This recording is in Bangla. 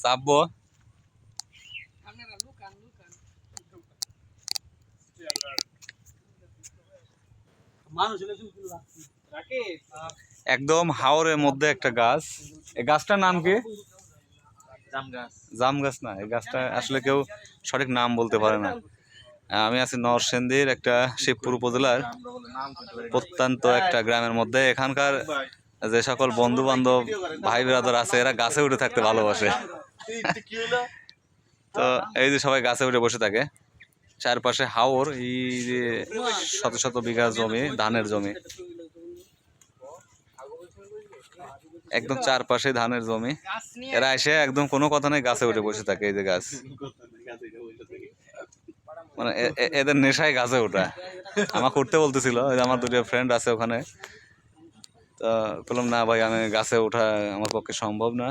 চাপবো। একদম হাওরের মধ্যে একটা গাছ। এই গাছটার নাম কি? জাম গাছ না, এই গাছটা আসলে কেউ সঠিক নাম বলতে পারে না। আমি আছি নরসিংদীর একটা শিবপুর উপজেলার প্রত্যন্ত একটা গ্রামের মধ্যে। এখানকার যে সকল বন্ধু বান্ধব ভাই ব্রাদার আছে এরা গাছে উঠে থাকতে ভালোবাসে। তো এই যে সবাই গাছে উঠে বসে থাকে, চারপাশে হাওর, এই যে শত শত বিঘা জমি, ধানের জমি, একদম চারপাশে ধানের জমি। এরা এসে একদম কোনো কথা নেই গাছে উঠে বসে থাকে। এই যে গাছ, মানে এদের নেশায় গাছে ওঠা। আমাকে উঠতে বলতেছিল, আমার দুটো ফ্রেন্ড আছে ওখানে। তো বললাম না ভাই, আমি গাছে ওঠা আমার পক্ষে সম্ভব না।